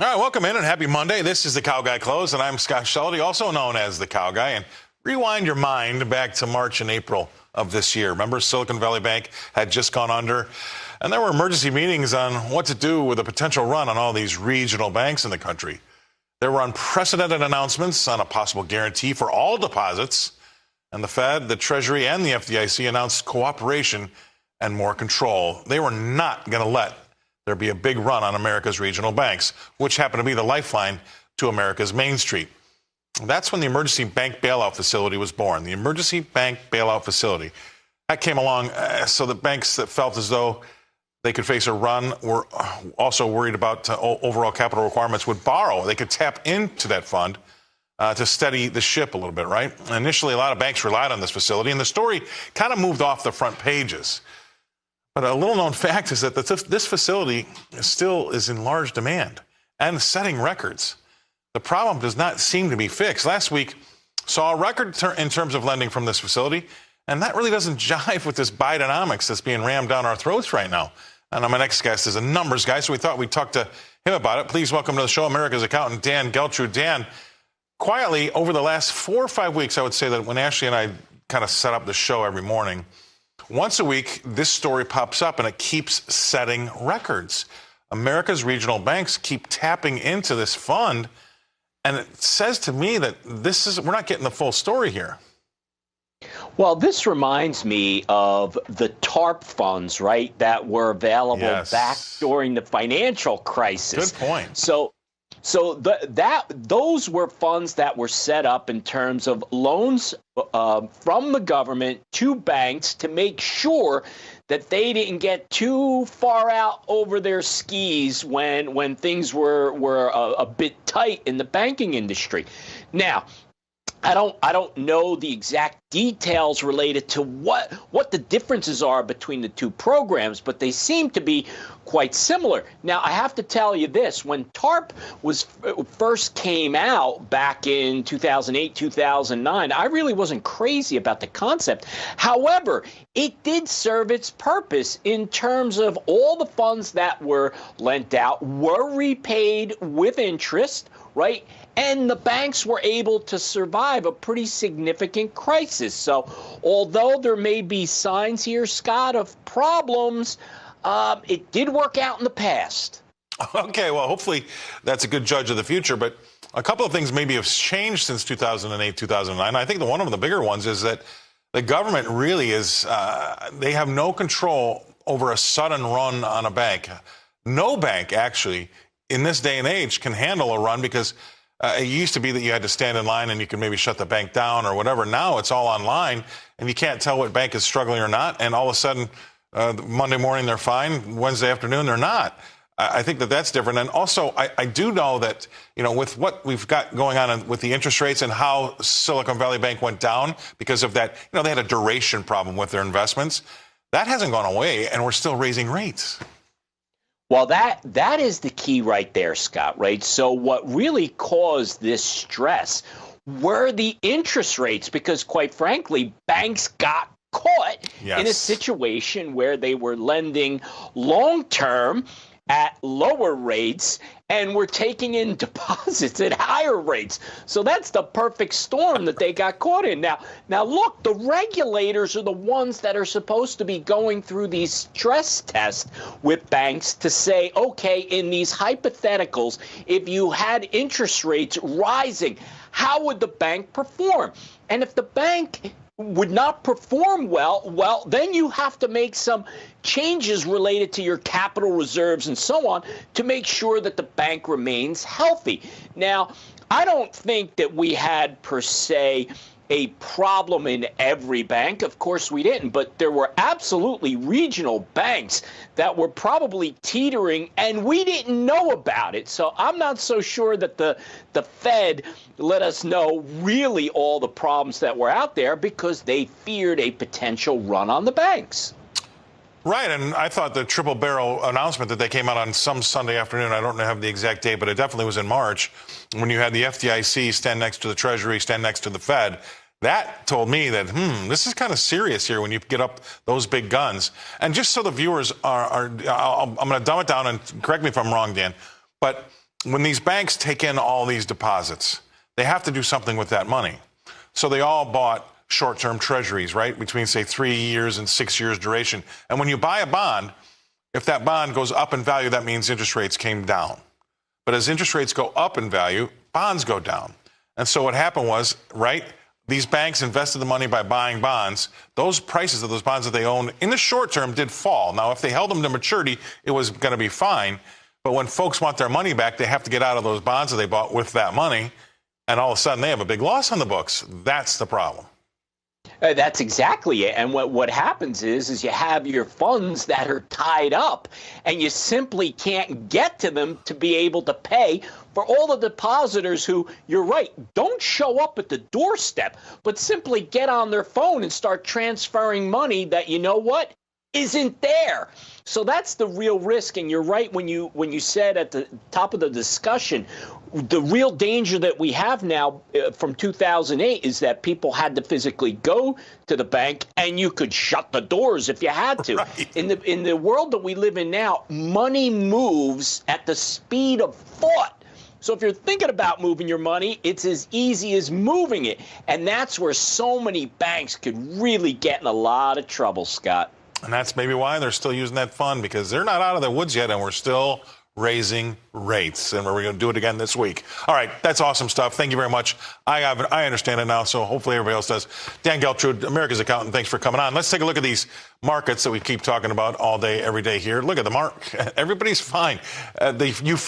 All right, welcome in and happy Monday. This is the Cow Guy Close, and I'm Scott Shelty, also known as the Cow Guy. And rewind your mind back to March and April of this year. Remember, Silicon Valley Bank had just gone under, and there were emergency meetings on what to do with a potential run on all these regional banks in the country. There were unprecedented announcements on a possible guarantee for all deposits, and the Fed, the Treasury, and the FDIC announced cooperation and more control. They were not going to let there be a big run on America's regional banks, which happen to be the lifeline to America's Main Street. That's when the Emergency Bank Bailout Facility was born. The Emergency Bank Bailout Facility. That came along so that banks that felt as though they could face a run were also worried about overall capital requirements would borrow. They could tap into that fund to steady the ship a little bit, right? Initially, a lot of banks relied on this facility, and the story kind of moved off the front pages. But a little-known fact is that this facility still is in large demand and setting records. The problem does not seem to be fixed. Last week saw a record in terms of lending from this facility, and that really doesn't jive with this Bidenomics that's being rammed down our throats right now. And my next guest is a numbers guy, so we thought we'd talk to him about it. Please welcome to the show America's accountant, Dan Geltrude. Dan, quietly, over the last 4 or 5 weeks, I would say that when Ashley and I kind of set up the show every morning, once a week, this story pops up, and it keeps setting records. America's regional banks keep tapping into this fund, and it says to me that we're not getting the full story here. Well, this reminds me of the TARP funds, right, that were available back during the financial crisis. Good point. So those were funds that were set up in terms of loans from the government to banks to make sure that they didn't get too far out over their skis when things were a bit tight in the banking industry. Now, I don't know the exact details related to what the differences are between the two programs, but they seem to be quite similar. Now, I have to tell you this. When TARP first came out back in 2008, 2009, I really wasn't crazy about the concept. However, it did serve its purpose in terms of all the funds that were lent out were repaid with interest, right? And the banks were able to survive a pretty significant crisis. So although there may be signs here, Scott, of problems, it did work out in the past. Okay, well, hopefully that's a good judge of the future. But a couple of things maybe have changed since 2008, 2009. I think one of the bigger ones is that the government really is, they have no control over a sudden run on a bank. No bank, actually, in this day and age can handle a run because it used to be that you had to stand in line and you could maybe shut the bank down or whatever. Now it's all online, and you can't tell what bank is struggling or not. And all of a sudden, Monday morning they're fine, Wednesday afternoon they're not. I think that's different. And also, I do know that, with what we've got going on with the interest rates and how Silicon Valley Bank went down because of that, they had a duration problem with their investments. That hasn't gone away, and we're still raising rates. Well, that is the key right there, Scott, right? So what really caused this stress were the interest rates because, quite frankly, banks got caught in a situation where they were lending long-term at lower rates and were taking in deposits at higher rates. So that's the perfect storm that they got caught in. Now look, the regulators are the ones that are supposed to be going through these stress tests with banks to say, okay, in these hypotheticals, if you had interest rates rising, how would the bank perform? And if the bank would not perform well, then you have to make some changes related to your capital reserves and so on to make sure that the bank remains healthy. Now, I don't think that we had per se a problem in every bank. Of course we didn't, but there were absolutely regional banks that were probably teetering and we didn't know about it. So I'm not so sure that the Fed let us know really all the problems that were out there because they feared a potential run on the banks. Right, and I thought the triple barrel announcement that they came out on some Sunday afternoon, I don't have the exact date, but it definitely was in March, when you had the FDIC stand next to the Treasury, stand next to the Fed. That told me that, this is kind of serious here when you get up those big guns. And just so the viewers I'm going to dumb it down and correct me if I'm wrong, Dan, but when these banks take in all these deposits, they have to do something with that money. So they all bought short-term treasuries, right, between, say, 3 years and 6 years duration. And when you buy a bond, if that bond goes up in value, that means interest rates came down. But as interest rates go up in value, bonds go down. And so what happened was, right, these banks invested the money by buying bonds. Those prices of those bonds that they owned in the short term did fall. Now, if they held them to maturity, it was going to be fine. But when folks want their money back, they have to get out of those bonds that they bought with that money. And all of a sudden, they have a big loss on the books. That's the problem. That's exactly it. And what happens is you have your funds that are tied up, and you simply can't get to them to be able to pay for all the depositors who, you're right, don't show up at the doorstep, but simply get on their phone and start transferring money that, you know what, isn't there. So that's the real risk. And you're right when you said at the top of the discussion, the real danger that we have now from 2008 is that people had to physically go to the bank, and you could shut the doors if you had to. Right. In the world that we live in now, money moves at the speed of thought. So if you're thinking about moving your money, it's as easy as moving it. And that's where so many banks could really get in a lot of trouble, Scott. And that's maybe why they're still using that fund, because they're not out of the woods yet, and we're still raising rates. And we're going to do it again this week. All right, that's awesome stuff. Thank you very much. I understand it now, so hopefully everybody else does. Dan Geltrude, America's Accountant, thanks for coming on. Let's take a look at these markets that we keep talking about all day, every day here. Look at the mark. Everybody's fine. The euphoria